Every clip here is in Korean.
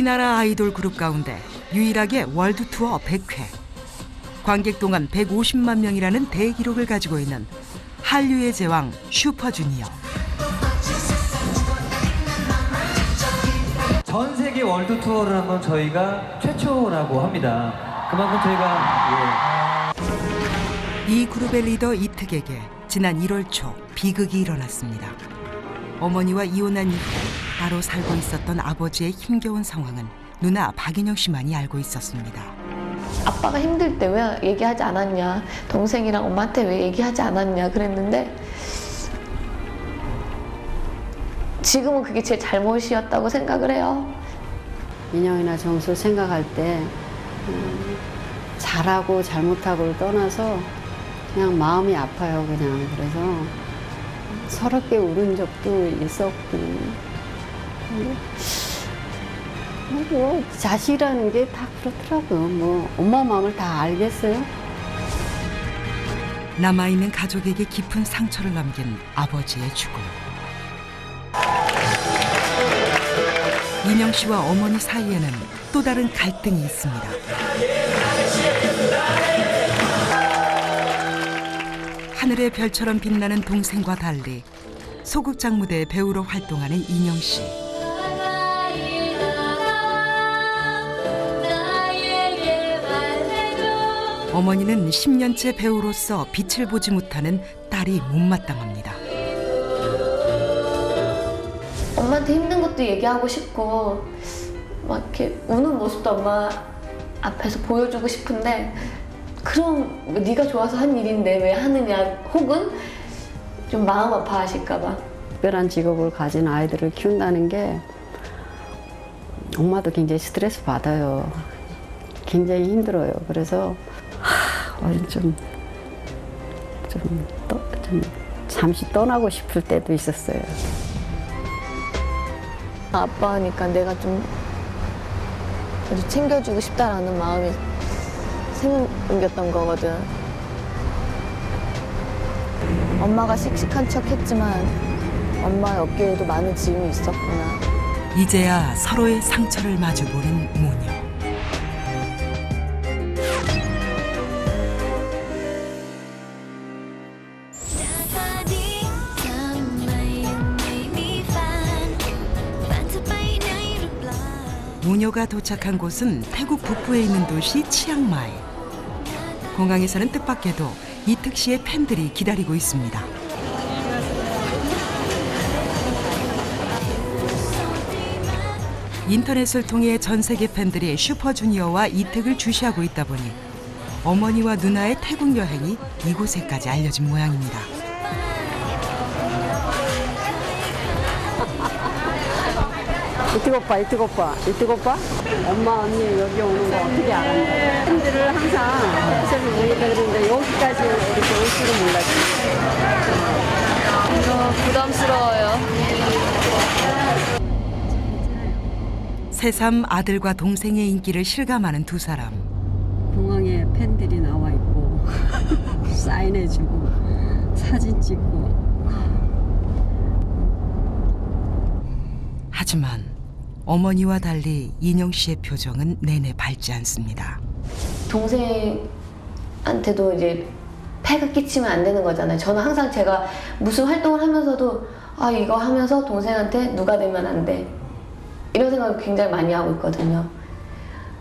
우리나라 아이돌 그룹 가운데 유일하게 월드 투어 100회, 관객 동안 150만 명이라는 대기록을 가지고 있는 한류의 제왕 슈퍼주니어. 전 세계 월드 투어를 한번 저희가 최초라고 합니다. 그만큼 저희가 이 그룹의 리더 이특에게 지난 1월 초 비극이 일어났습니다. 어머니와 이혼한 이후 따로 살고 있었던 아버지의 힘겨운 상황은 누나 박인영 씨만이 알고 있었습니다. 아빠가 힘들 때 왜 얘기하지 않았냐, 동생이랑 엄마한테 왜 얘기하지 않았냐 그랬는데 지금은 그게 제 잘못이었다고 생각을 해요. 인형이나 정수 생각할 때 잘하고 잘못하고를 떠나서 그냥 마음이 아파요. 그냥 그래서 서럽게 울은 적도 있었고, 뭐 자식이라는 게 다 그렇더라고요. 뭐 엄마 마음을 다 알겠어요. 남아있는 가족에게 깊은 상처를 남긴 아버지의 죽음. 인영 씨와 어머니 사이에는 또 다른 갈등이 있습니다. 하늘의 별처럼 빛나는 동생과 달리 소극장 무대의 배우로 활동하는 인영 씨. 어머니는 10년째 배우로서 빛을 보지 못하는 딸이 못마땅합니다. 엄마한테 힘든 것도 얘기하고 싶고 막 이렇게 우는 모습도 엄마 앞에서 보여주고 싶은데 그럼 네가 좋아서 한 일인데 왜 하느냐, 혹은 좀 마음 아파하실까 봐. 특별한 직업을 가진 아이들을 키운다는 게 엄마도 굉장히 스트레스 받아요. 굉장히 힘들어요. 그래서 좀 잠시 떠나고 싶을 때도 있었어요. 아빠니까 내가 좀 챙겨주고 싶다라는 마음이 생겼던 거거든. 엄마가 씩씩한 척 했지만 엄마의 어깨에도 많은 짐이 있었구나. 이제야 서로의 상처를 마주보는 모녀. 모녀가 도착한 곳은 태국 북부에 있는 도시 치앙마이. 공항에서는 뜻밖에도 이특 씨의 팬들이 기다리고 있습니다. 인터넷을 통해 전 세계 팬들이 슈퍼주니어와 이특을 주시하고 있다 보니 어머니와 누나의 태국 여행이 이곳에까지 알려진 모양입니다. 이특 오빠. 엄마, 언니 여기 오는 거 어떻게 알았나요? 팬들을 항상 스페셜로 모이다 그러는데 여기까지 이렇게 올 줄은 몰랐어요. 부담스러워요. 새삼 아들과 동생의 인기를 실감하는 두 사람. 공항에 팬들이 나와 있고 사인해주고 사진 찍고. 하지만 어머니와 달리 인영 씨의 표정은 내내 밝지 않습니다. 동생한테도 이제 폐가 끼치면 안 되는 거잖아요. 저는 항상 제가 무슨 활동을 하면서도 이거 하면서 동생한테 누가 되면 안 돼. 이런 생각을 굉장히 많이 하고 있거든요.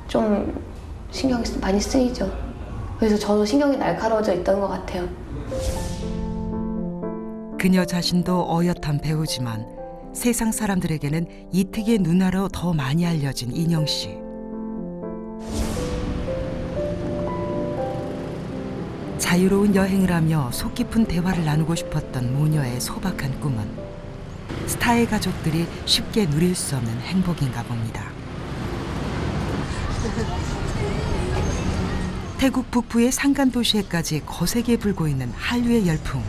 좀 신경이 많이 쓰이죠. 그래서 저도 신경이 날카로워져 있던 것 같아요. 그녀 자신도 어엿한 배우지만 세상 사람들에게는 이특의 누나로 더 많이 알려진 인영 씨. 자유로운 여행을 하며 속 깊은 대화를 나누고 싶었던 모녀의 소박한 꿈은 스타의 가족들이 쉽게 누릴 수 없는 행복인가 봅니다. 태국 북부의 산간 도시에까지 거세게 불고 있는 한류의 열풍.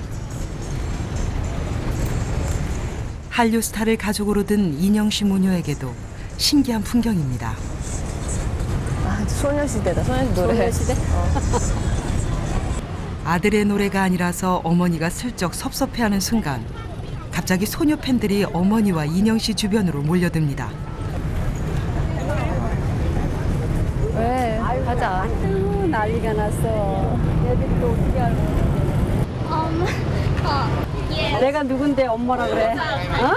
한류 스타를 가족으로 든 인영 씨 모녀에게도 신기한 풍경입니다. 소녀시대다, 노래. 소녀시대? 아들의 노래가 아니라서 어머니가 슬쩍 섭섭해하는 순간 갑자기 소녀 팬들이 어머니와 인영 씨 주변으로 몰려듭니다. 가자. 난리가 났어. 애들이 또 어떻게 알고. 내가 누군데 엄마라 그래? 어?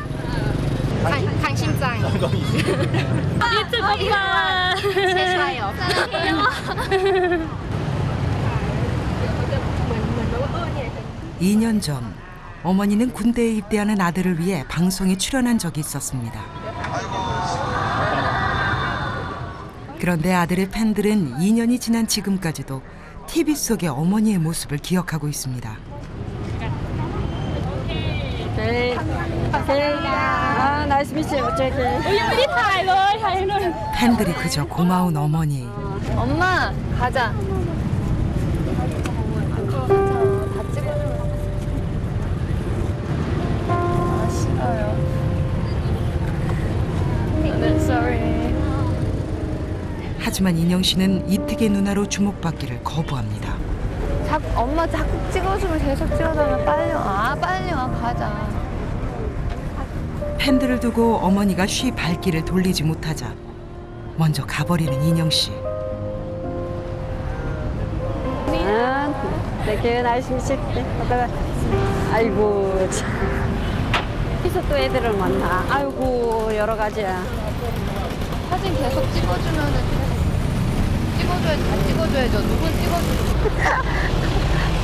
강심장. 유튜브 엄마. 제사요. 2년 전 어머니는 군대에 입대하는 아들을 위해 방송에 출연한 적이 있었습니다. 그런데 아들의 팬들은 2년이 지난 지금까지도 TV 속의 어머니의 모습을 기억하고 있습니다. 네. 아, 나이스 미치 어쩌게. 팬들이 그저 고마운 어머니. 엄마 가자. 하지만 인영 씨는 이특의 누나로 주목받기를 거부합니다. 엄마 자꾸 찍어주면 계속 찍어달라. 빨리 와 가자. 팬들을 두고 어머니가 쉬 발길을 돌리지 못하자 먼저 가버리는 인영 씨. 네, 나이스 미치. 아이고 참. 여기서 또 애들을 만나. 아이고 여러 가지야. 사진 계속 찍어주면은 찍어줘야지. 다 찍어줘야죠. 누군 찍어주고.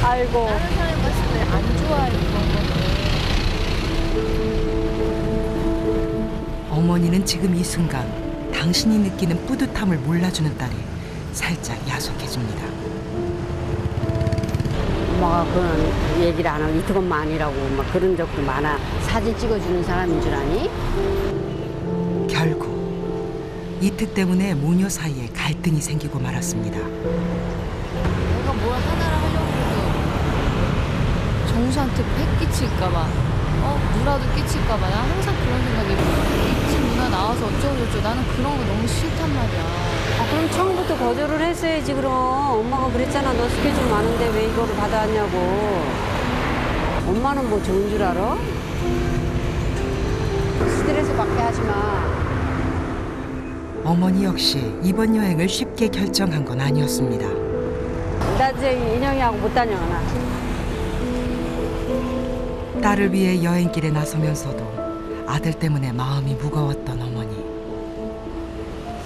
아이고. 다른 사람 봤을 때 안 좋아해 그런 거. 어머니는 지금 이 순간 당신이 느끼는 뿌듯함을 몰라주는 딸이 살짝 야속해집니다. 엄마가 그런 얘기를 안 하고 이특 엄마 아니라고 막 그런 적도 많아. 사진 찍어주는 사람인 줄 아니? 결국 이특 때문에 모녀 사이에 갈등이 생기고 말았습니다. 내가 뭘 하나를 하려고 해도 정수한테 팩 끼칠까봐 누라도 끼칠까봐 나 항상 그런 생각이 이집 누나 나와서 어쩌고저쩌고 나는 그런 거 너무 싫단 말이야. 그럼 처음부터 거절을 했어야지. 그럼 엄마가 그랬잖아. 너 스케줄 많은데 왜 이거를 받아왔냐고. 엄마는 뭐 좋은 줄 알아? 스트레스 받게 하지 마. 어머니 역시 이번 여행을 쉽게 결정한 건 아니었습니다. 나 이제 인형이하고 못 다녀나. 딸을 위해 여행길에 나서면서도 아들 때문에 마음이 무거웠던 어머니.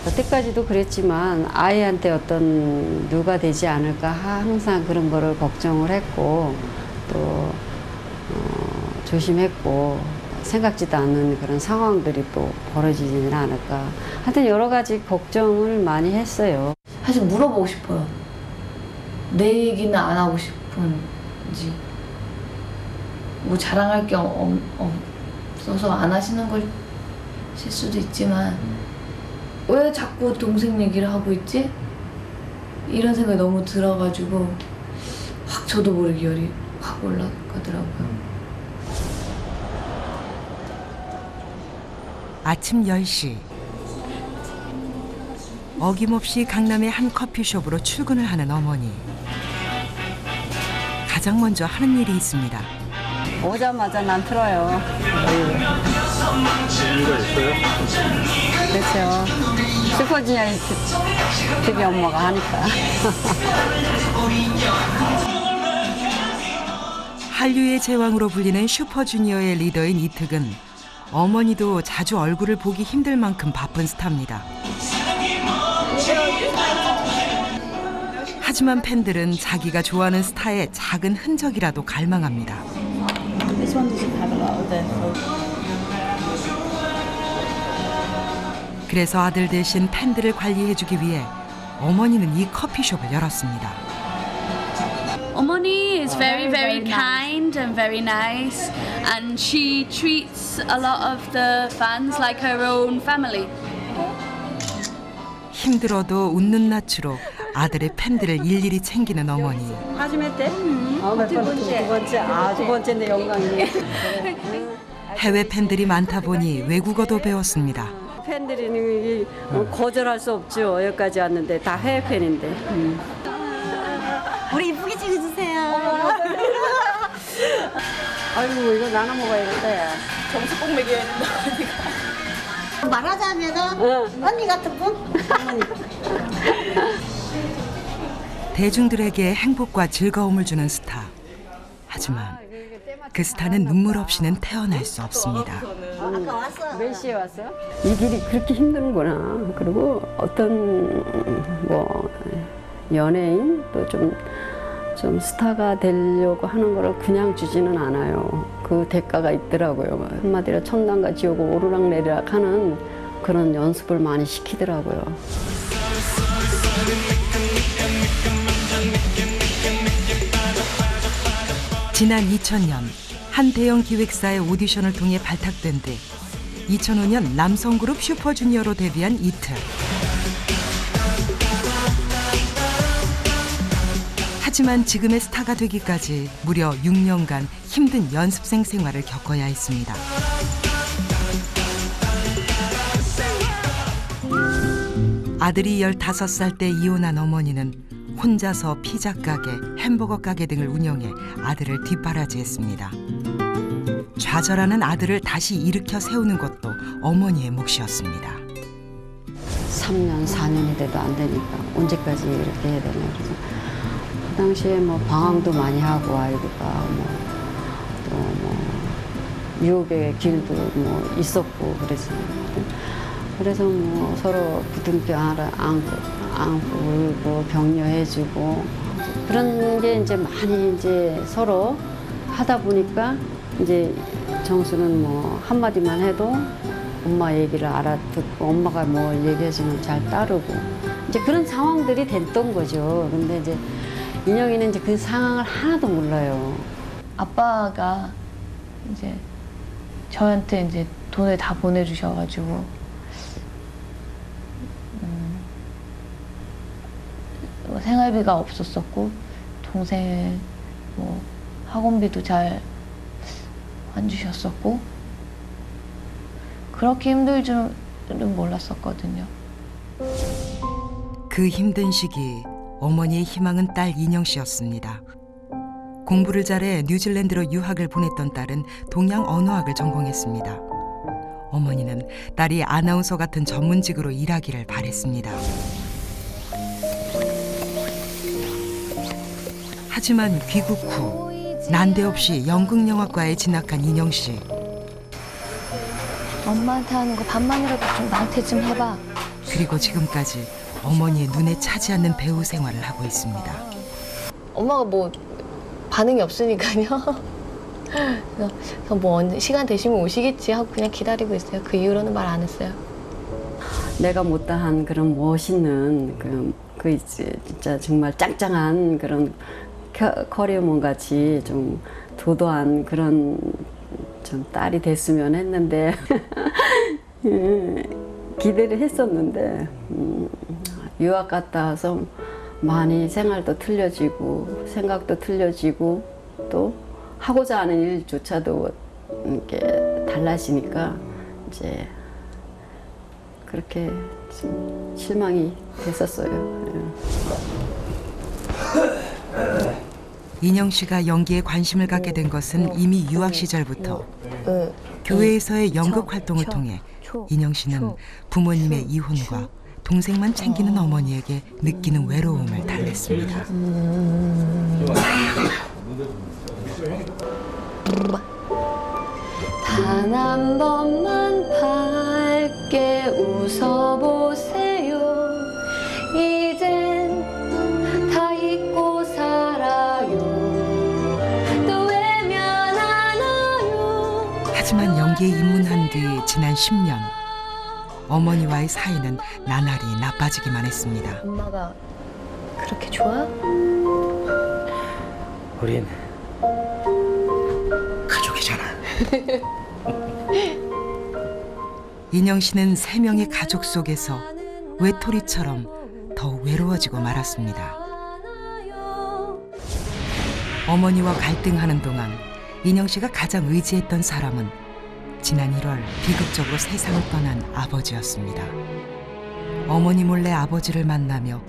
여태까지도 그랬지만 아이한테 어떤 누가 되지 않을까 항상 그런 거를 걱정을 했고 또 조심했고 생각지도 않는 그런 상황들이 또 벌어지지는 않을까. 하여튼 여러 가지 걱정을 많이 했어요. 사실 물어보고 싶어요. 내 얘기는 안 하고 싶은지. 뭐 자랑할 게 없어서 안 하시는 걸실 수도 있지만 왜 자꾸 동생 얘기를 하고 있지? 이런 생각이 너무 들어가지고 확 저도 모르게 열이 확 올라가더라고요. 아침 10시. 어김없이 강남의 한 커피숍으로 출근을 하는 어머니. 가장 먼저 하는 일이 있습니다. 오자마자 난 틀어요. 이유가 있어요? 그렇죠. 슈퍼주니어 특히 엄마가 하니까. 한류의 제왕으로 불리는 슈퍼주니어의 리더인 이특은 어머니도 자주 얼굴을 보기 힘들 만큼 바쁜 스타입니다. 하지만 팬들은 자기가 좋아하는 스타의 작은 흔적이라도 갈망합니다. 그래서 아들 대신 팬들을 관리해주기 위해 어머니는 이 커피숍을 열었습니다. Omoni is very kind and very nice, and she treats a lot of the fans like her own family. 힘들어도 웃는 낯으로 아들의 팬들을 일일이 챙기는 어머니. 하지메때? 두 번째인데 영광이네. 해외 팬들이 많다 보니 외국어도 배웠습니다. 팬들이 거절할 수 없죠. 여기까지 왔는데 다 해외 팬인데. 우리 이쁘게 찍어주세요. 아이고 이거 나눠 먹어야겠다. 점수 꼭 매겨야 된다. 말하자면은 응. 언니 같은 분? 대중들에게 행복과 즐거움을 주는 스타. 하지만 그 스타는 눈물 없이는 태어날 수 없습니다. 몇 시에 왔어? 이 길이 그렇게 힘든구나. 그리고 어떤 뭐 연예인 또 좀 스타가 되려고 하는 거를 그냥 주지는 않아요. 그 대가가 있더라고요. 한마디로 천당과 지옥을 오르락내리락 하는 그런 연습을 많이 시키더라고요. 지난 2000년 한 대형 기획사의 오디션을 통해 발탁된 뒤 2005년 남성그룹 슈퍼주니어로 데뷔한 이특. 하지만 지금의 스타가 되기까지 무려 6년간 힘든 연습생 생활을 겪어야 했습니다. 아들이 15살 때 이혼한 어머니는 혼자서 피자 가게, 햄버거 가게 등을 운영해 아들을 뒷바라지했습니다. 좌절하는 아들을 다시 일으켜 세우는 것도 어머니의 몫이었습니다. 3년, 4년이 돼도 안 되니까 언제까지 이렇게 해야 되나. 그래서 그 당시에 뭐 방황도 많이 하고 아이가 또 유혹의 길도 뭐 있었고 그래서 뭐 서로 부둥켜 안고 울고 격려해주고 그런 게 이제 많이 이제 서로 하다 보니까 이제 정수는 뭐 한마디만 해도 엄마 얘기를 알아듣고 엄마가 뭐 얘기해주면 잘 따르고 이제 그런 상황들이 됐던 거죠. 근데 이제 인영이는 이제 그 상황을 하나도 몰라요. 아빠가 이제 저한테 이제 돈을 다 보내주셔가지고 생활비가 없었었고 동생 뭐 학원비도 잘 안 주셨었고 그렇게 힘들 줄은 몰랐었거든요. 그 힘든 시기 어머니의 희망은 딸 인영 씨였습니다. 공부를 잘해 뉴질랜드로 유학을 보냈던 딸은 동양 언어학을 전공했습니다. 어머니는 딸이 아나운서 같은 전문직으로 일하기를 바랬습니다. 하지만 귀국 후 난데없이 연극영화과에 진학한 인영 씨. 엄마한테 하는 거 반만이라도 좀 나한테 좀 해봐. 그리고 지금까지 어머니의 눈에 차지 않는 배우 생활을 하고 있습니다. 엄마가 뭐 반응이 없으니까요. 그래서 뭐 언제 시간 되시면 오시겠지 하고 그냥 기다리고 있어요. 그 이후로는 말 안 했어요. 내가 못다한 그런 멋있는 그 있지 진짜 정말 짱짱한 그런 커리어몬 같이 좀 도도한 그런 좀 딸이 됐으면 했는데 기대를 했었는데 유학 갔다 와서 많이 생활도 틀려지고 생각도 틀려지고 또 하고자 하는 일조차도 이렇게 달라지니까 이제 그렇게 좀 실망이 됐었어요. 인영 씨가 연기에 관심을 갖게 된 것은 이미 유학 시절부터 교회에서의 연극 활동을 통해 인영 씨는 부모님의 이혼과 동생만 챙기는 어머니에게 느끼는 외로움을 달랬습니다. 단 한 번만 밝게 웃어보세요. 이젠 다 잊고 살아요. 또 외면하나요? 하지만 연기에 입문한 뒤 지난 10년 어머니와의 사이는 나날이 나빠지기만 했습니다. 엄마가 그렇게 좋아? 우린 가족이잖아. 인영 씨는 3명의 가족 속에서 외톨이처럼 더 외로워지고 말았습니다. 어머니와 갈등하는 동안 인영 씨가 가장 의지했던 사람은 지난 1월 비극적으로 세상을 떠난 아버지였습니다. 어머니 몰래 아버지를 만나며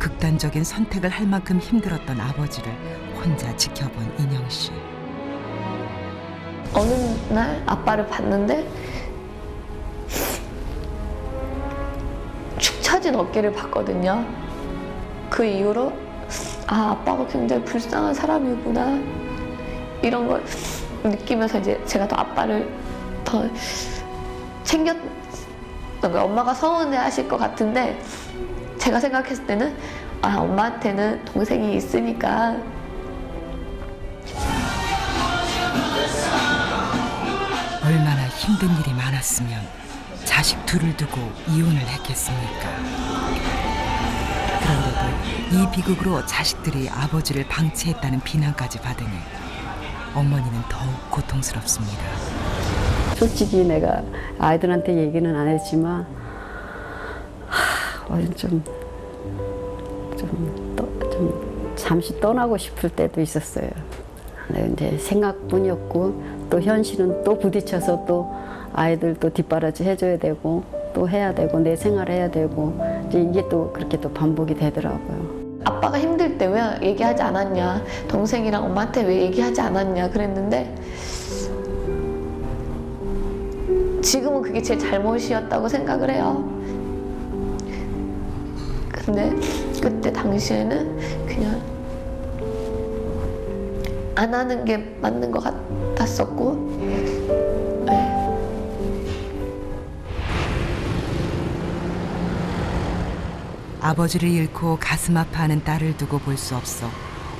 극단적인 선택을 할 만큼 힘들었던 아버지를 혼자 지켜본 인영 씨. 어느 날 아빠를 봤는데 축 처진 어깨를 봤거든요. 그 이후로 아, 아빠가 굉장히 불쌍한 사람이구나 이런 걸 느끼면서 이제 제가 더 아빠를 더 챙겼던 거예요. 엄마가 서운해하실 것 같은데 제가 생각했을 때는 아, 엄마한테는 동생이 있으니까 얼마나 힘든 일이 많았으면 자식 둘을 두고 이혼을 했겠습니까? 그런데도 이 비극으로 자식들이 아버지를 방치했다는 비난까지 받으니 어머니는 더욱 고통스럽습니다. 솔직히 내가 아이들한테 얘기는 안 했지만 좀 잠시 떠나고 싶을 때도 있었어요. 근데 이제 생각뿐이었고 또 현실은 또 부딪혀서 또 아이들 또 뒷바라지 해줘야 되고 또 해야 되고 내 생활 해야 되고 이제 이게 또 그렇게 또 반복이 되더라고요. 아빠가 힘들 때 왜 얘기하지 않았냐, 동생이랑 엄마한테 왜 얘기하지 않았냐 그랬는데 지금은 그게 제 잘못이었다고 생각을 해요. 근데 그때 당시에는 그냥 안 하는 게 맞는 것 같았었고 네. 아버지를 잃고 가슴 아파하는 딸을 두고 볼 수 없어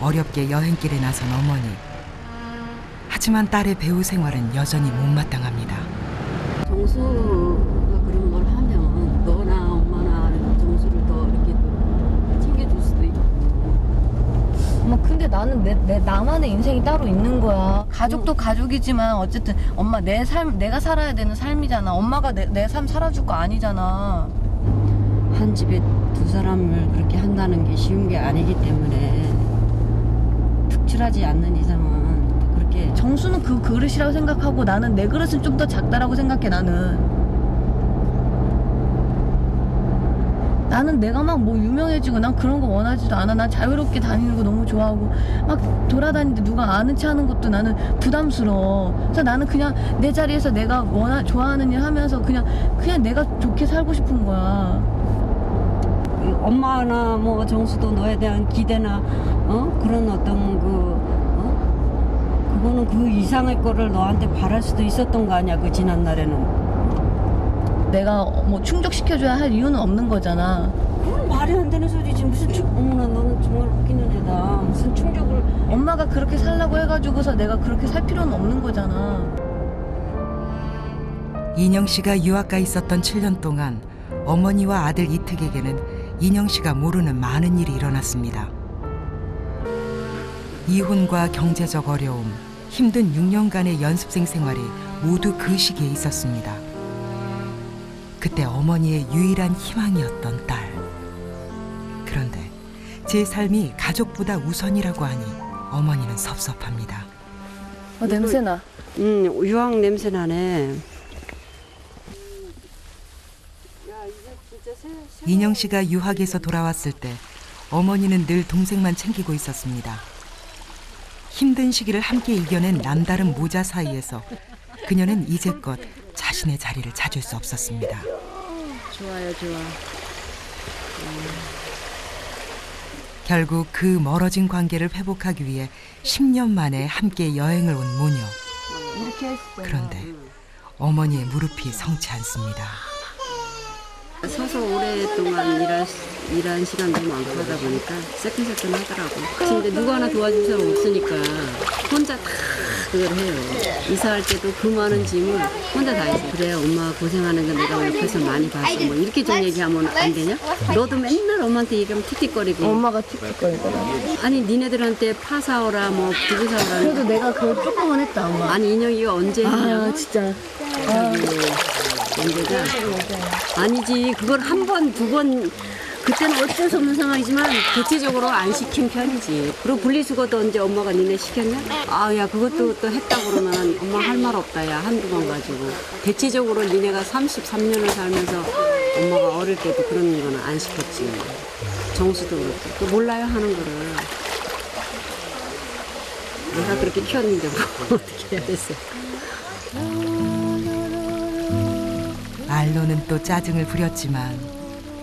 어렵게 여행길에 나선 어머니. 하지만 딸의 배우 생활은 여전히 못마땅합니다. 정수가 그런 걸 하면 너나 엄마나 정수를 더 이렇게 또 챙겨줄 수도 있고. 엄마 근데 나는 내 나만의 인생이 따로 있는 거야. 가족도 가족이지만 어쨌든 엄마 내 삶 내가 살아야 되는 삶이잖아. 엄마가 내 삶 살아줄 거 아니잖아. 한 집에 두 사람을 그렇게 한다는 게 쉬운 게 아니기 때문에 특출하지 않는 이상은 또 그렇게 정수는 그 그릇이라고 생각하고 나는 내 그릇은 좀 더 작다라고 생각해. 나는 내가 막 뭐 유명해지고 난 그런 거 원하지도 않아. 난 자유롭게 다니는 거 너무 좋아하고 막 돌아다니는데 누가 아는 체 하는 것도 나는 부담스러워. 그래서 나는 그냥 내 자리에서 내가 좋아하는 일 하면서 그냥 내가 좋게 살고 싶은 거야. 엄마나 뭐 정수도 너에 대한 기대나 그런 어떤 그거는 그 이상의 거를 너한테 바랄 수도 있었던 거 아니야. 그 지난 날에는 내가 뭐 충족시켜줘야 할 이유는 없는 거잖아. 그건 말이 안 되는 소리지. 무슨 어머나 너는 정말 웃기는 애다. 무슨 충족을. 엄마가 그렇게 살라고 해가지고서 내가 그렇게 살 필요는 없는 거잖아. 인영 씨가 유학 가 있었던 7년 동안 어머니와 아들 이특에게는 인영 씨가 모르는 많은 일이 일어났습니다. 이혼과 경제적 어려움, 힘든 6년간의 연습생 생활이 모두 그 시기에 있었습니다. 그때 어머니의 유일한 희망이었던 딸. 그런데 제 삶이 가족보다 우선이라고 하니 어머니는 섭섭합니다. 냄새나. 유황 냄새 나네. 인영 씨가 유학에서 돌아왔을 때 어머니는 늘 동생만 챙기고 있었습니다. 힘든 시기를 함께 이겨낸 남다른 모자 사이에서 그녀는 이제껏 자신의 자리를 찾을 수 없었습니다. 좋아요, 좋아. 결국 그 멀어진 관계를 회복하기 위해 10년 만에 함께 여행을 온 모녀. 그런데 어머니의 무릎이 성치 않습니다. 서서 오랫동안 일한 시간도 많고 하다 보니까 새끈새끈하더라고. 근데 누가 하나 도와줄 사람 없으니까 혼자 다 그걸 해요. 이사할 때도 그 많은 짐을 혼자 다 해서 그래 엄마 고생하는 거 내가 옆에서 많이 봤어. 뭐 이렇게 좀 얘기하면 안 되냐? 너도 맨날 엄마한테 얘기하면 틱틱거리고. 엄마가 틱틱거리더라. 아니 니네들한테 파 사오라 뭐 두부 사오라. 그래도 내가 그걸 조금은 했다 엄마. 아니 인형이가 언제 했냐고. 진짜. 언제가? 아니지 그걸 한 번, 두 번 그때는 어쩔 수 없는 상황이지만 대체적으로 안 시킨 편이지. 그리고 분리수거도 언제 엄마가 니네 시켰냐? 아, 야 그것도 또 했다 그러면 엄마 할 말 없다 야 한두 번 가지고. 대체적으로 니네가 33년을 살면서 엄마가 어릴 때도 그런 거는 안 시켰지. 정수도 그렇고. 또 몰라요 하는 거를. 내가 그렇게 키웠는데 뭐 어떻게 해야 됐어. 말로는 또 짜증을 부렸지만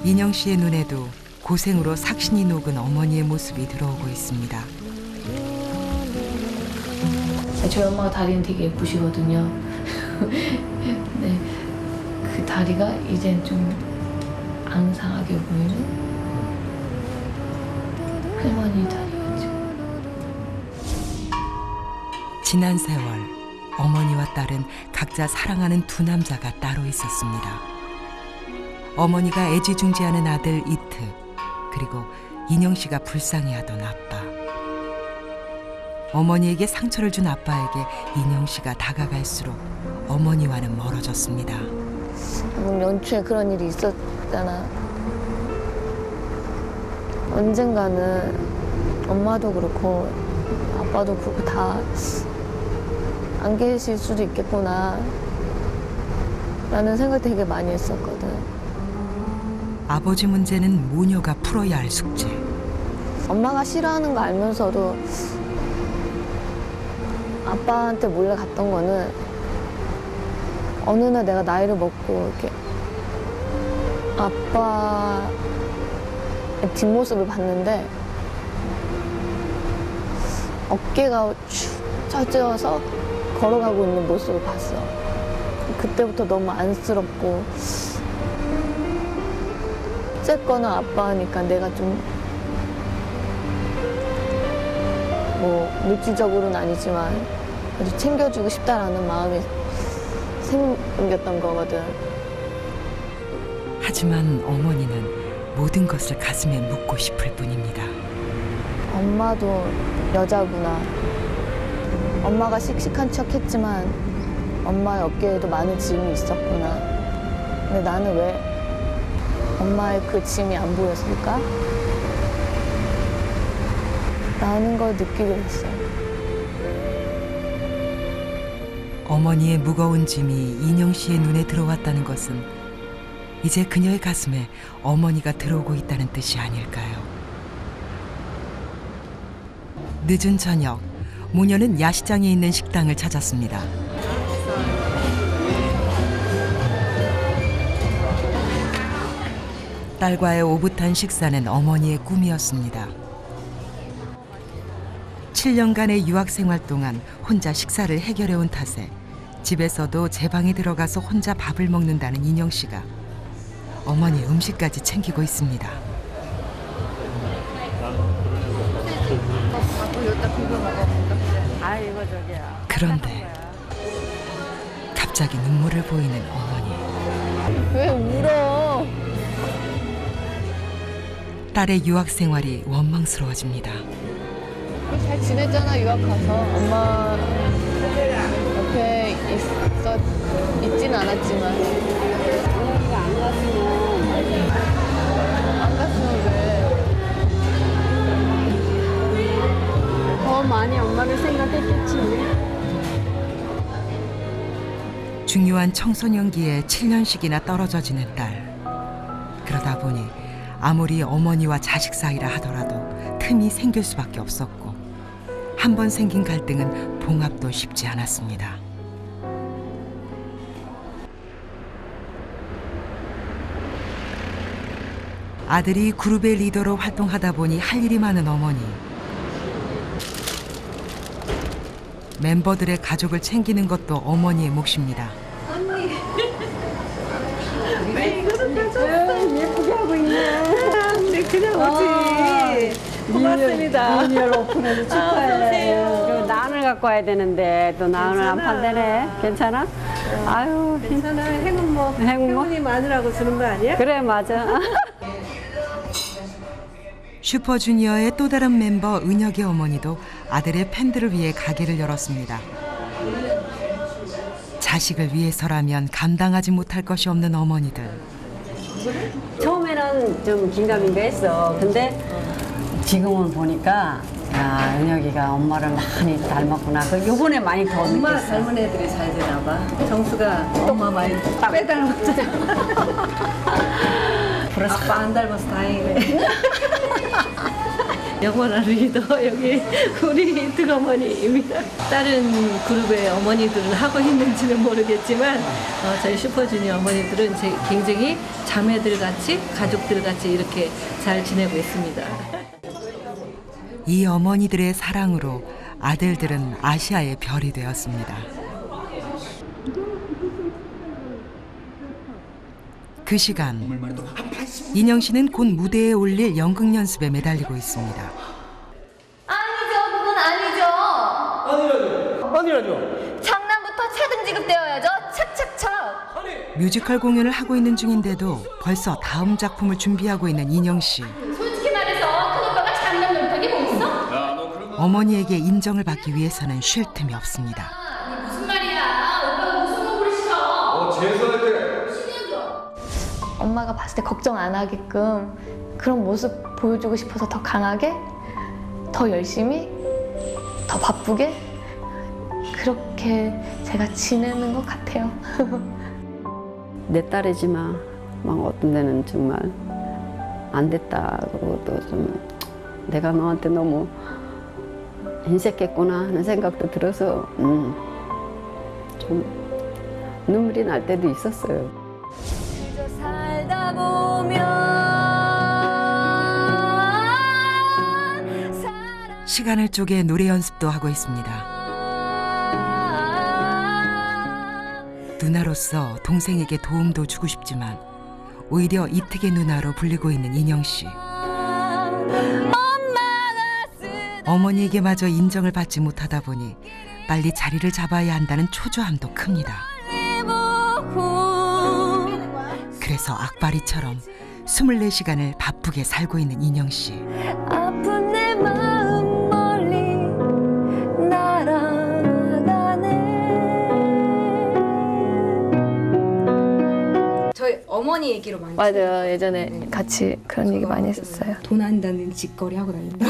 인영 씨의 눈에도 고생으로 삭신이 녹은 어머니의 모습이 들어오고 있습니다. 저희 엄마가 다리는 되게 예쁘시거든요. 네, 그 다리가 이젠 좀 앙상하게 보이는 할머니 다리였죠. 지난 세월 어머니와 딸은 각자 사랑하는 두 남자가 따로 있었습니다. 어머니가 애지중지하는 아들 이트, 그리고 인영 씨가 불쌍해하던 아빠. 어머니에게 상처를 준 아빠에게 인영 씨가 다가갈수록 어머니와는 멀어졌습니다. 연초에 그런 일이 있었잖아. 언젠가는 엄마도 그렇고 아빠도 그렇고 다 안 계실 수도 있겠구나 라는 생각 되게 많이 했었거든. 아버지 문제는 모녀가 풀어야 할 숙제. 엄마가 싫어하는 거 알면서도 아빠한테 몰래 갔던 거는 어느 날 내가 나이를 먹고 이렇게 아빠 뒷모습을 봤는데 어깨가 축 처져서 걸어가고 있는 모습을 봤어. 그때부터 너무 안쓰럽고 어쨌거나 아빠니까 내가 좀 뭐 물질적으로는 아니지만 아주 챙겨주고 싶다라는 마음이 생겼던 거거든. 하지만 어머니는 모든 것을 가슴에 묻고 싶을 뿐입니다. 엄마도 여자구나. 엄마가 씩씩한 척 했지만 엄마의 어깨에도 많은 짐이 있었구나. 근데 나는 왜 엄마의 그 짐이 안 보였을까? 라는 걸 느끼게 됐어요. 어머니의 무거운 짐이 인영 씨의 눈에 들어왔다는 것은 이제 그녀의 가슴에 어머니가 들어오고 있다는 뜻이 아닐까요? 늦은 저녁, 모녀는 야시장에 있는 식당을 찾았습니다. 딸과의 오붓한 식사는 어머니의 꿈이었습니다. 7년간의 유학 생활 동안 혼자 식사를 해결해온 탓에 집에서도 제 방에 들어가서 혼자 밥을 먹는다는 인영 씨가 어머니 음식까지 챙기고 있습니다. 그런데 갑자기 눈물을 보이는 어머니. 왜 울어? 딸의 유학 생활이 원망스러워집니다. 잘 지냈잖아, 유학 가서. 엄마 옆에 있진 않았지만. 안 갔으면 왜? 더 많이 엄마를 생각했겠지. 중요한 청소년기에 7년씩이나 떨어져 지낸 딸. 그러다 보니 아무리 어머니와 자식 사이라 하더라도 틈이 생길 수밖에 없었고 한 번 생긴 갈등은 봉합도 쉽지 않았습니다. 아들이 그룹의 리더로 활동하다 보니 할 일이 많은 어머니. 멤버들의 가족을 챙기는 것도 어머니의 몫입니다. 예쁘게 하고 있네. 네, 그냥 오지. 고맙습니다. 리뉴얼 오픈해서 축하해. 어서오세요. 난을 갖고 와야 되는데 또 난을 안 판대네. 괜찮아? 아유, 괜찮아. 행운 뭐. 행운이 마누라고 주는 거 아니야? 그래 맞아. 슈퍼주니어의 또 다른 멤버 은혁의 어머니도 아들의 팬들을 위해 가게를 열었습니다. 자식을 위해서라면 감당하지 못할 것이 없는 어머니들. 처음에는 좀 긴가민가했어. 근데 지금은 보니까 야, 은혁이가 엄마를 많이 닮았구나. 그 요번에 많이 더 엄마 느꼈어. 닮은 애들이 잘 되나 봐. 정수가 엄마 많이 빼닮았잖아. 아빠 안 닮아서 다행이네. 영원한 리더 여기 우리 득어머니입니다. 다른 그룹의 어머니들은 하고 있는지는 모르겠지만 저희 슈퍼주니어 어머니들은 굉장히 자매들 같이 가족들 같이 이렇게 잘 지내고 있습니다. 이 어머니들의 사랑으로 아들들은 아시아의 별이 되었습니다. 그 시간 인영 씨는 곧 무대에 올릴 연극 연습에 매달리고 있습니다. 아니죠, 그건 아니죠. 아니라죠. 장난부터 차등 지급되어야죠. 착착착. 뮤지컬 공연을 하고 있는 중인데도 벌써 다음 작품을 준비하고 있는 인영 씨. 솔직히 말해서 큰오빠가 장난 못하게 뭐 있어? 어머니에게 인정을 받기 위해서는 쉴 틈이 없습니다. 무슨 말이야? 오빠가 무슨 공부를 시켜? 재수할 때. 엄마가 봤을 때 걱정 안 하게끔 그런 모습 보여주고 싶어서 더 강하게, 더 열심히, 더 바쁘게 그렇게 제가 지내는 것 같아요. 내 딸이지만 막 어떤 데는 정말 안 됐다고 또 좀 내가 너한테 너무 인색했구나 하는 생각도 들어서 좀 눈물이 날 때도 있었어요. 살다 보면 시간을 쪼개 노래 연습도 하고 있습니다. 누나로서 동생에게 도움도 주고 싶지만 오히려 이특의 누나로 불리고 있는 인영 씨. 어머니에게마저 인정을 받지 못하다 보니 빨리 자리를 잡아야 한다는 초조함도 큽니다. 그래서 악바리처럼 24시간을 바쁘게 살고 있는 인영 씨. 아픈 내 마음 멀리 날아가네. 저희 어머니 얘기로 많이 맞아요. 예전에 같이 그런 얘기 많이 했었어요. 돈 한다는 짓거리 하고 다닌다.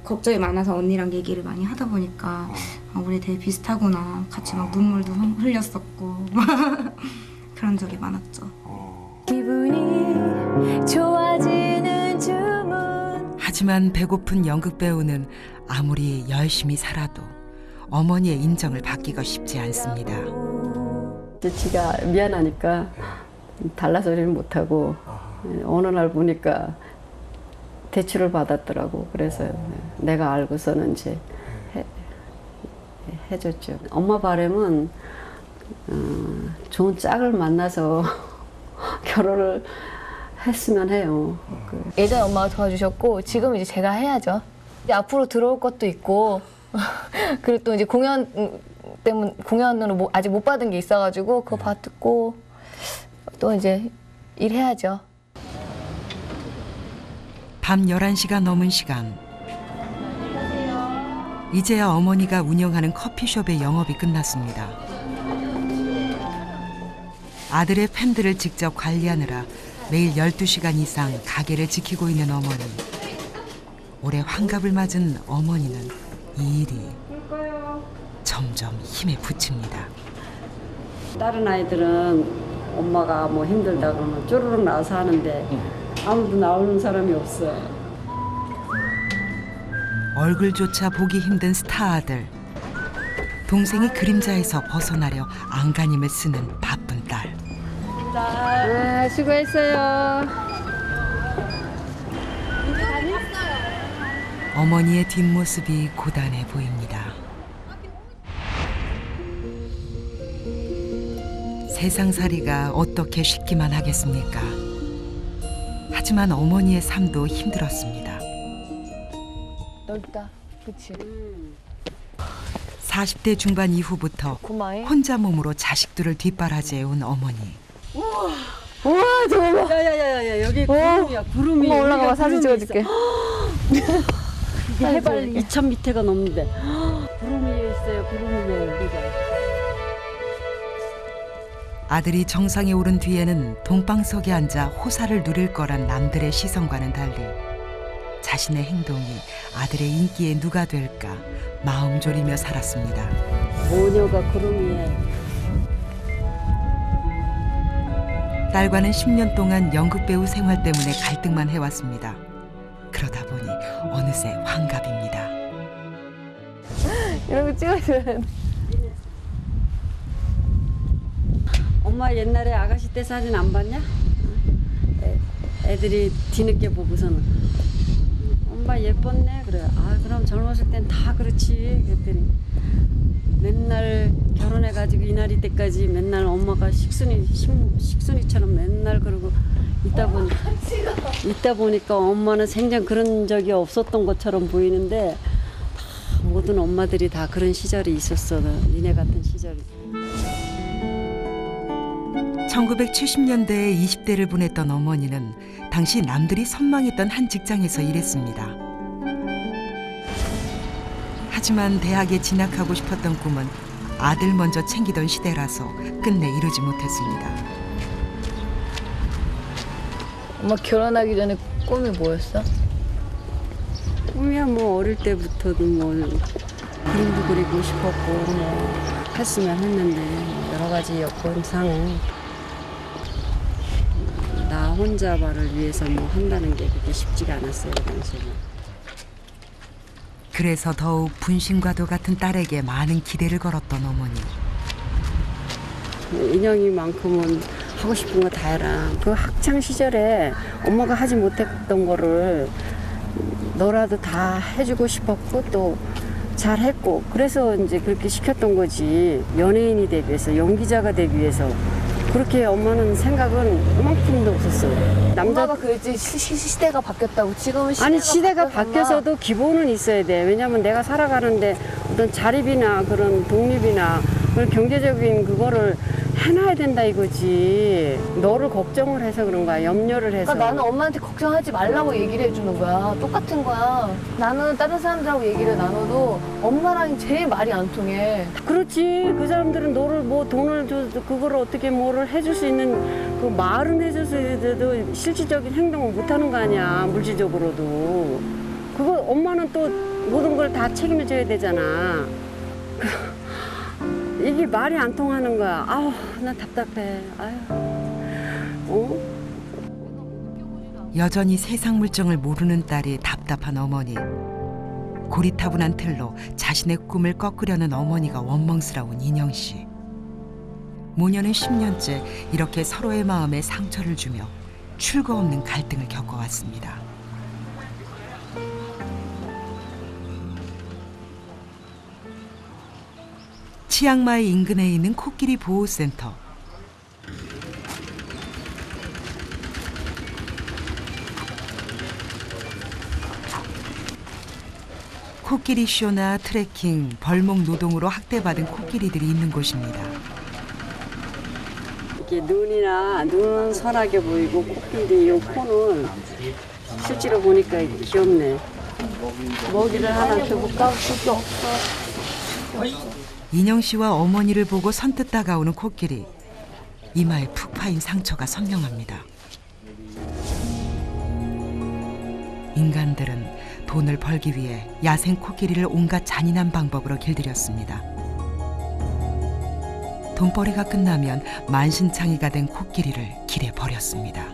걱정이 많아서 언니랑 얘기를 많이 하다 보니까 우리 되게 비슷하구나. 같이 막 눈물도 흘렸었고 그런 적이 많았죠. 기분이 좋아지는 주문. 하지만 배고픈 연극 배우는 아무리 열심히 살아도 어머니의 인정을 받기가 쉽지 않습니다. 지가 미안하니까 달라소리를 못하고 어느 날 보니까 대출을 받았더라고. 그래서 내가 알고서는 이제 해줬죠. 엄마 바람은 좋은 짝을 만나서 결혼을 했으면 해요. 예전에 엄마가 도와주셨고 지금 이제 제가 해야죠. 이제 앞으로 들어올 것도 있고 그리고 또 이제 공연으로 아직 못 받은 게 있어가지고 그거 받고 또 이제 일해야죠. 밤 11시가 넘은 시간. 이제야 어머니가 운영하는 커피숍의 영업이 끝났습니다. 아들의 팬들을 직접 관리하느라 매일 12시간 이상 가게를 지키고 있는 어머니. 올해 환갑을 맞은 어머니는 이 일이 점점 힘에 부칩니다. 다른 아이들은 엄마가 뭐 힘들다 그러면 쪼르륵 나와서 하는데 아무도 나오는 사람이 없어. 얼굴조차 보기 힘든 스타 아들. 동생이 그림자에서 벗어나려 안간힘을 쓰는 바쁜 딸. 아, 수고했어요. 어머니의 뒷모습이 고단해 보입니다. 세상살이가 어떻게 쉽기만 하겠습니까? 하지만 어머니의 삶도 힘들었습니다. 넓다. 그치? 40대 중반 이후부터 고마해. 혼자 몸으로 자식들을 뒷바라지해온 어머니. 우와 저거 봐. 야야야야 여기 구름이야. 구름이. 엄마 올라가봐 사진 찍어줄게. 해발 2,000 밑에가 넘는데 구름 위에 있어요. 구름 위에 여기가. 아들이 정상에 오른 뒤에는 동방석에 앉아 호사를 누릴 거란 남들의 시선과는 달리 자신의 행동이 아들의 인기에 누가 될까 마음 졸이며 살았습니다. 모녀가 구름 위에. 딸과는 10년 동안 연극배우 생활 때문에 갈등만 해왔습니다. 그러다 보니 어느새 환갑입니다. 이런 거 찍어줘야 돼. 엄마 옛날에 아가씨 때 사진 안 봤냐? 애들이 뒤늦게 보고서는 엄마 예뻤네 그래. 아 그럼 젊었을 땐 다 그렇지. 그랬더니 맨날 결혼해가지고 이날이 때까지 맨날 엄마가 식순이처럼 맨날 그러고 있다 보니까 엄마는 생전 그런 적이 없었던 것처럼 보이는데 다 모든 엄마들이 다 그런 시절이 있었어. 니네 같은 시절이. 1970년대에 20대를 보냈던 어머니는 당시 남들이 선망했던 한 직장에서 일했습니다. 하지만 대학에 진학하고 싶었던 꿈은 아들 먼저 챙기던 시대라서 끝내 이루지 못했습니다. 엄마 결혼하기 전에 꿈이 뭐였어? 꿈이야 뭐 어릴 때부터도 뭐 그림도 그리고 싶었고 뭐 했으면 했는데 여러 가지 여건상 나 혼자 말을 위해서 뭐 한다는 게 그렇게 쉽지가 않았어요 그 당시에는. 그래서 더욱 분신과도 같은 딸에게 많은 기대를 걸었던 어머니. 인형이만큼은 하고 싶은 거 다 해라. 그 학창 시절에 엄마가 하지 못했던 거를 너라도 다 해주고 싶었고 또 잘했고 그래서 이제 그렇게 시켰던 거지. 연예인이 되기 위해서 연기자가 되기 위해서 그렇게 엄마는 생각은 이만큼도 없었어요. 엄마가 그랬지 시대가 바뀌었다고. 지금은 아니 시대가 바뀌어서도 기본은 있어야 돼. 왜냐면 내가 살아가는데 어떤 자립이나 그런 독립이나 그런 경제적인 그거를 해놔야 된다 이거지. 너를 걱정을 해서 그런 거야. 염려를 해서. 그러니까 나는 엄마한테 걱정하지 말라고 얘기를 해주는 거야. 똑같은 거야. 나는 다른 사람들하고 얘기를 나눠도 엄마랑 제일 말이 안 통해. 그렇지. 그 사람들은 너를 뭐 돈을 줘도 그거를 어떻게 뭐를 해줄 수 있는 그 말은 해줘서도 실질적인 행동을 못 하는 거 아니야. 물질적으로도. 그거 엄마는 또 모든 걸 다 책임을 져야 되잖아. 이게 말이 안 통하는 거야. 아우, 나 답답해. 아유. 여전히 세상 물정을 모르는 딸이 답답한 어머니. 고리타분한 틀로 자신의 꿈을 꺾으려는 어머니가 원망스러운 인영 씨. 모녀는 10년째 이렇게 서로의 마음에 상처를 주며 출구 없는 갈등을 겪어왔습니다. 치앙마이 인근에 있는 코끼리 보호센터. 코끼리 쇼나 트레킹, 벌목 노동으로 학대받은 코끼리들이 있는 곳입니다. 이렇게 눈은 선하게 보이고 코끼리 이 코는 실제로 보니까 귀엽네. 먹이를 하나 줘볼까? 줄게 없어. 인영 씨와 어머니를 보고 선뜻 다가오는 코끼리. 이마에 푹 파인 상처가 선명합니다. 인간들은 돈을 벌기 위해 야생 코끼리를 온갖 잔인한 방법으로 길들였습니다. 돈벌이가 끝나면 만신창이가 된 코끼리를 길에 버렸습니다.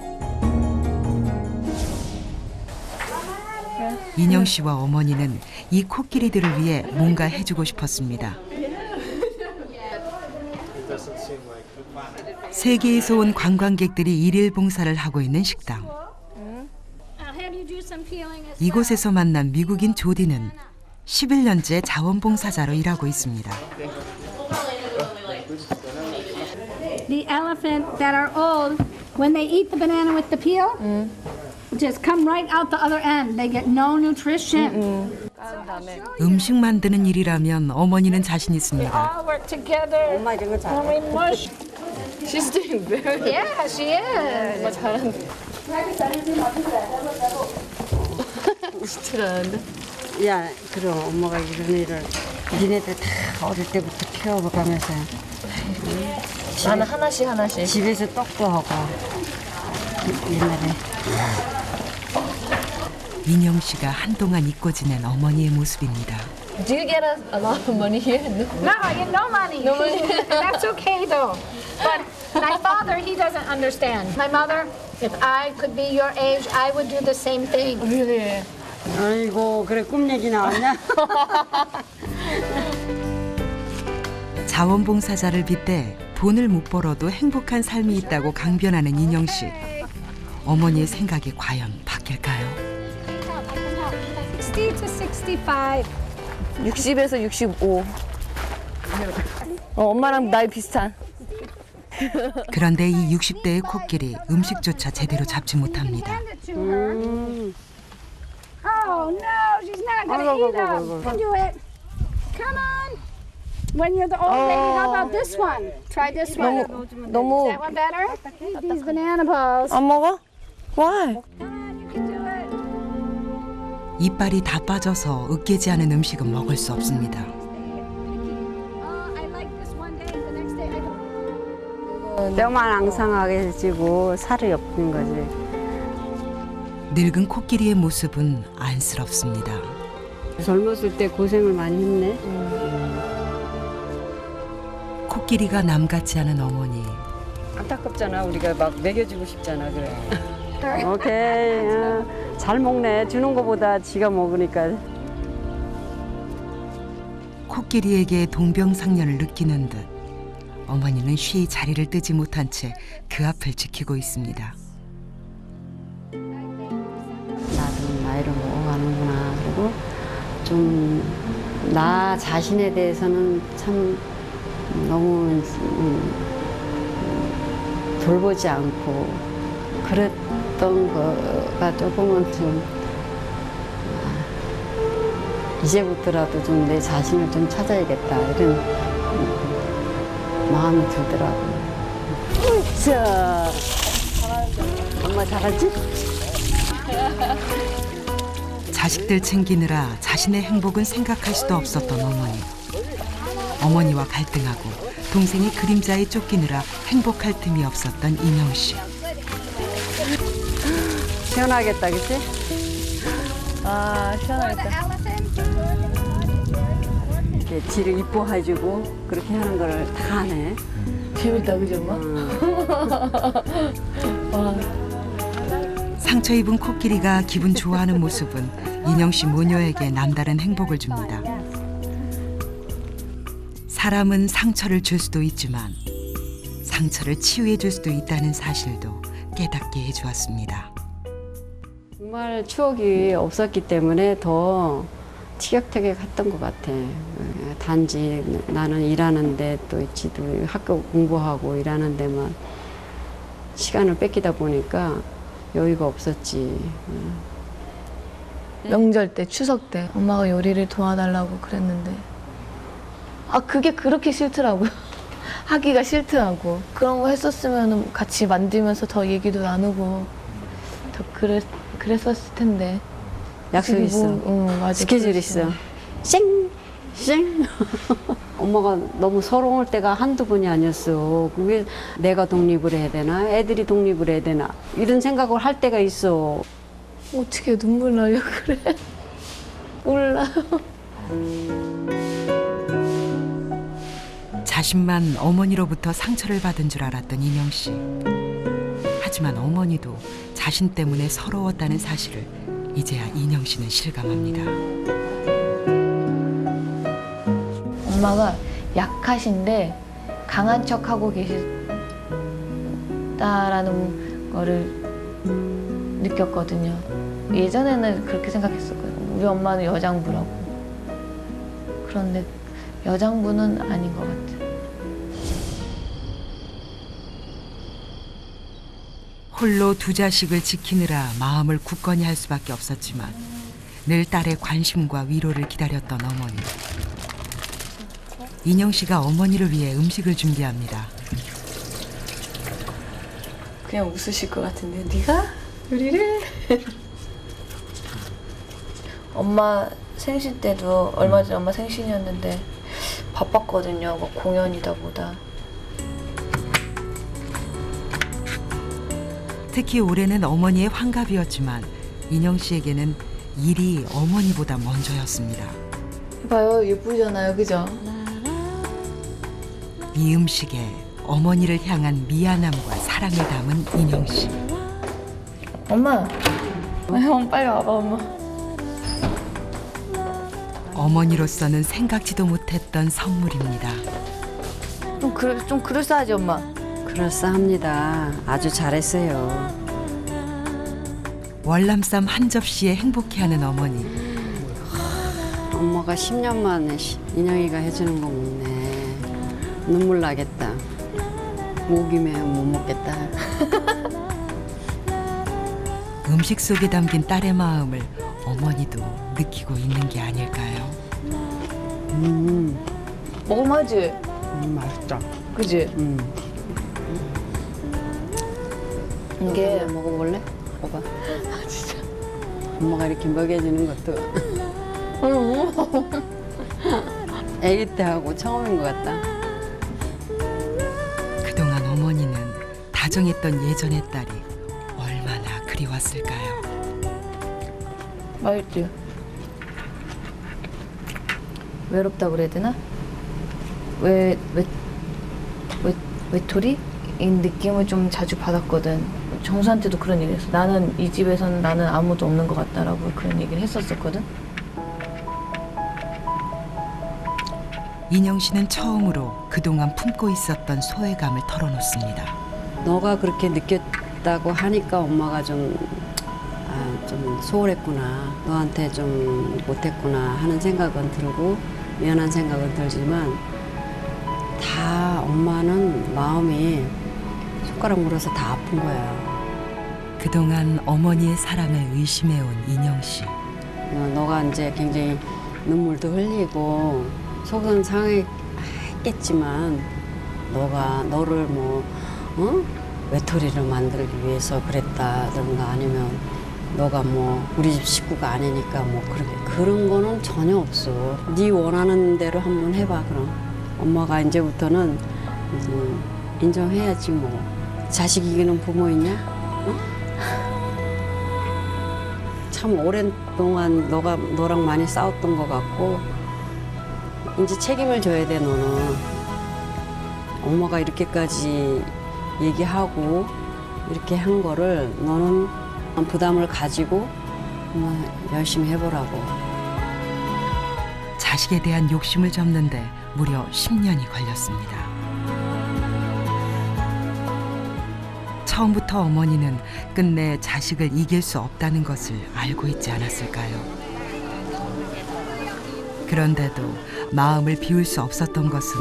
인영 씨와 어머니는 이 코끼리들을 위해 뭔가 해주고 싶었습니다. 세계에서 온 관광객들이 일일 봉사를 하고 있는 식당. 이곳에서 만난 미국인 조디는 11년째 자원봉사자로 일하고 있습니다. The elephant that are old, when they eat the banana with the peel, just come right out the other end. They get no nutrition. 음식 만드는 일이라면 어머니는 자신 있습니다. All work together. 엄마 이런 거 잘해. And we mush. She's doing very good. Yeah, she is. 엄마 잘하는데. 잘하는데. 야, 그럼 엄마가 이런 일을 니네들 다 어릴 때부터 키워가면서 나는 하나씩. 집에서 떡도 하고 옛날에. 인영 씨가 한동안 잊고 지낸 어머니의 모습입니다. Do you get a lot of money here? No, you no money. No money. That's okay though. But my father, he doesn't understand. My mother, if I could be your age, I would do the same thing. Really? 아이고, 그래 꿈 얘기 나왔냐? 자원봉사자를 빗대 돈을 못 벌어도 행복한 삶이 있다고 강변하는 인영 씨. 어머니의 생각이 과연 바뀔까요? 60 to 65. 60에서 65. 엄마랑 나이 비슷한. 그런데 이 60대의 코끼리 음식조차 제대로 잡지 못합니다. Hand it to her. Oh no, she's not gonna eat them. You can do it. Come on. When you're the old lady, how about this one? Try this one. Is 너무 that one better? Eat these banana balls. 안 먹어? Why? Come on, you can do it. 이빨이 다 빠져서 으깨지 않은 음식은 먹을 수 없습니다. I like this one day. The next day I don't. 뼈만 앙상하게 지고 살이 없는 거지. 늙은 코끼리의 모습은 안쓰럽습니다. 젊었을 때 고생을 많이 했네. 코끼리가 남 같지 않은 어머니. 안타깝잖아. 우리가 막 먹여주고 싶잖아. 그래. 오케이. 잘 먹네. 주는 거보다 지가 먹으니까. 코끼리에게 동병상련을 느끼는 듯 어머니는 쉬이 자리를 뜨지 못한 채 그 앞을 지키고 있습니다. 나도 나이를 먹어가는구나. 그리고 좀 나 자신에 대해서는 참 너무 돌보지 않고 그랬던 거가 조금은 좀 이제부터라도 좀 내 자신을 좀 찾아야겠다 이런 마음이 들더라고요. 자, 엄마 잘하지? 자식들 챙기느라 자신의 행복은 생각할 수도 없었던 어머니. 어머니와 갈등하고 동생의 그림자에 쫓기느라 행복할 틈이 없었던 인영 씨. 시원하겠다, 그치? 아 시원하겠다. 이렇게 지를 이뻐해주고 그렇게 하는 거를 다 하네. 재밌다 그죠 엄마? 상처 입은 코끼리가 기분 좋아하는 모습은 인영 씨 모녀에게 남다른 행복을 줍니다. 사람은 상처를 줄 수도 있지만 상처를 치유해 줄 수도 있다는 사실도 깨닫게 해주었습니다. 정말 추억이 없었기 때문에 더 티격태격했던 것 같아. 단지 나는 일하는데 또 있지도 학교 공부하고 일하는 데만 시간을 뺏기다 보니까 여유가 없었지. 명절 때 추석 때 엄마가 요리를 도와달라고 그랬는데 아 그게 그렇게 싫더라고요. 하기가 싫더라고. 그런 거 했었으면 같이 만들면서 더 얘기도 나누고 더 그랬었을 텐데. 약속 있어. 맞아. 스케줄 있어. 쌩! 쌩! 엄마가 너무 서러울 때가 한두 번이 아니었어. 그게 내가 독립을 해야 되나? 애들이 독립을 해야 되나? 이런 생각을 할 때가 있어. 어떻게 눈물 나려 그래? 몰라요. 자신만 어머니로부터 상처를 받은 줄 알았던 인영 씨. 하지만 어머니도 자신 때문에 서러웠다는 사실을 이제야 인영 씨는 실감합니다. 엄마가 약하신데 강한 척하고 계시다라는 거를 느꼈거든요. 예전에는 그렇게 생각했었거든요. 우리 엄마는 여장부라고. 그런데 여장부는 아닌 것 같아요. 홀로 두 자식을 지키느라 마음을 굳건히 할 수밖에 없었지만 늘 딸의 관심과 위로를 기다렸던 어머니. 인영 씨가 어머니를 위해 음식을 준비합니다. 그냥 웃으실 것 같은데 네가 요리를? 엄마 생신 때도 얼마 전에 엄마 생신이었는데 바빴거든요. 막 공연이다 보다. 특히 올해는 어머니의 환갑이었지만 인영 씨에게는 일이 어머니보다 먼저였습니다. 봐요, 예쁘잖아요, 그죠? 이 음식에 어머니를 향한 미안함과 사랑을 담은 인영 씨. 엄마, 형 빨리 와봐, 엄마. 어머니로서는 생각지도 못했던 선물입니다. 좀 그럴싸하지 엄마. 그럴싸합니다. 아주 잘했어요. 월남쌈 한 접시에 행복해하는 어머니. 엄마가 10년 만에 인영이가 해주는 거 먹네. 눈물 나겠다. 목이 메어 못 먹겠다. 음식 속에 담긴 딸의 마음을 어머니도 느끼고 있는 게 아닐까요? 먹을만하지? 맛있다. 그지? 이게 먹어볼래? 봐봐. 진짜. 엄마가 이렇게 먹여주는 것도. 아기 때 하고 처음인 것 같다. 그동안 어머니는 다정했던 예전의 딸이 얼마나 그리웠을까요? 맛있지? 외롭다 그래야 되나? 외톨이? 이 느낌을 좀 자주 받았거든. 정수한테도 그런 얘기를 했어. 나는 이 집에서는 나는 아무도 없는 것 같다라고 그런 얘기를 했었거든. 인영 씨는 처음으로 그동안 품고 있었던 소외감을 털어놓습니다. 너가 그렇게 느꼈다고 하니까 엄마가 좀 소홀했구나. 너한테 좀 못했구나 하는 생각은 들고 미안한 생각은 들지만 다 엄마는 마음이 손가락 물어서 다 아픈 거야. 그동안 어머니의 사랑을 의심해온 인영 씨. 너가 이제 굉장히 눈물도 흘리고 속은 상했겠지만 너를 뭐 외톨이를 만들기 위해서 그랬다든가 아니면 너가 뭐 우리 집 식구가 아니니까 뭐 그런 거는 전혀 없어. 네 원하는 대로 한번 해봐. 그럼 엄마가 이제부터는 이제 인정해야지 뭐. 자식 이기는 부모 있냐? 참 오랜 동안 너랑 많이 싸웠던 것 같고 이제 책임을 져야 돼. 너는 엄마가 이렇게까지 얘기하고 이렇게 한 거를 너는 부담을 가지고 열심히 해보라고. 자식에 대한 욕심을 접는데 무려 10년이 걸렸습니다. 처음부터 어머니는 끝내 자식을 이길 수 없다는 것을 알고 있지 않았을까요? 그런데도 마음을 비울 수 없었던 것은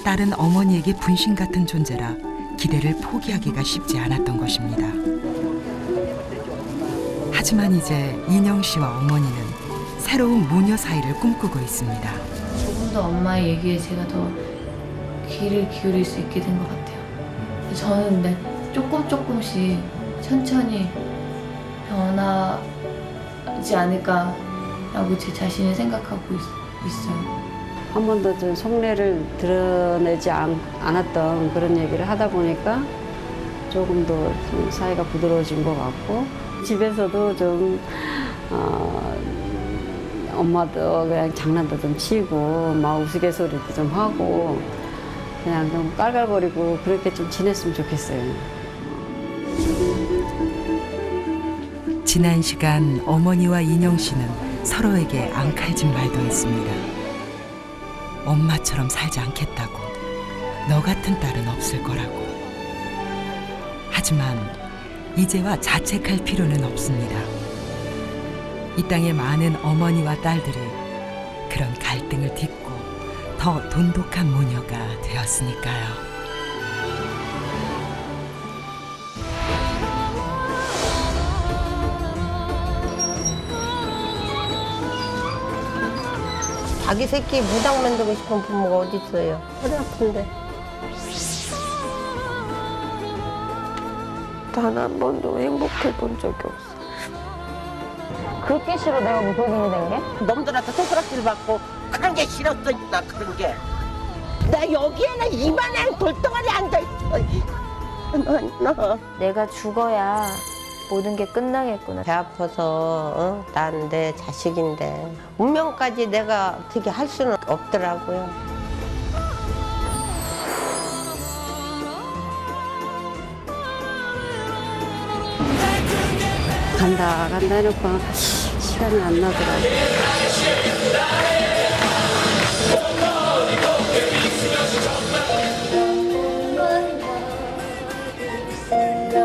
딸은 어머니에게 분신 같은 존재라 기대를 포기하기가 쉽지 않았던 것입니다. 하지만 이제 인영 씨와 어머니는 새로운 모녀 사이를 꿈꾸고 있습니다. 조금 더 엄마의 얘기에 제가 더 귀를 기울일 수 있게 된 것 같아요. 저는 근데 조금씩 천천히 변하지 않을까라고 제 자신을 생각하고 있어요. 한 번도 좀 속내를 드러내지 않았던 그런 얘기를 하다 보니까 조금 더 좀 사이가 부드러워진 것 같고 집에서도 좀 엄마도 그냥 장난도 좀 치고 막 우스갯소리도 좀 하고 그냥 좀 깔깔거리고 그렇게 좀 지냈으면 좋겠어요. 지난 시간 어머니와 인영 씨는 서로에게 앙칼진 말도 했습니다. 엄마처럼 살지 않겠다고. 너 같은 딸은 없을 거라고. 하지만 이제와 자책할 필요는 없습니다. 이 땅의 많은 어머니와 딸들이 그런 갈등을 딛고 더 돈독한 모녀가 되었으니까요. 자기 새끼 무당 만들고 싶은 부모가 어디 있어요? 허리 아픈데. 단 한 번도 행복해 본 적이 없어. 그렇게 싫어 내가 무속인이 된 게? 놈들한테 손가락질 받고 그런 게 싫었어. 나 그런 게. 나 여기에는 이만한 돌덩어리 앉아있어. 나. 내가 죽어야 모든 게 끝나겠구나. 배 아파서 난 내 자식인데 운명까지 내가 어떻게 할 수는 없더라고요. 간다 해놓고 시간이 안 나더라고. 생각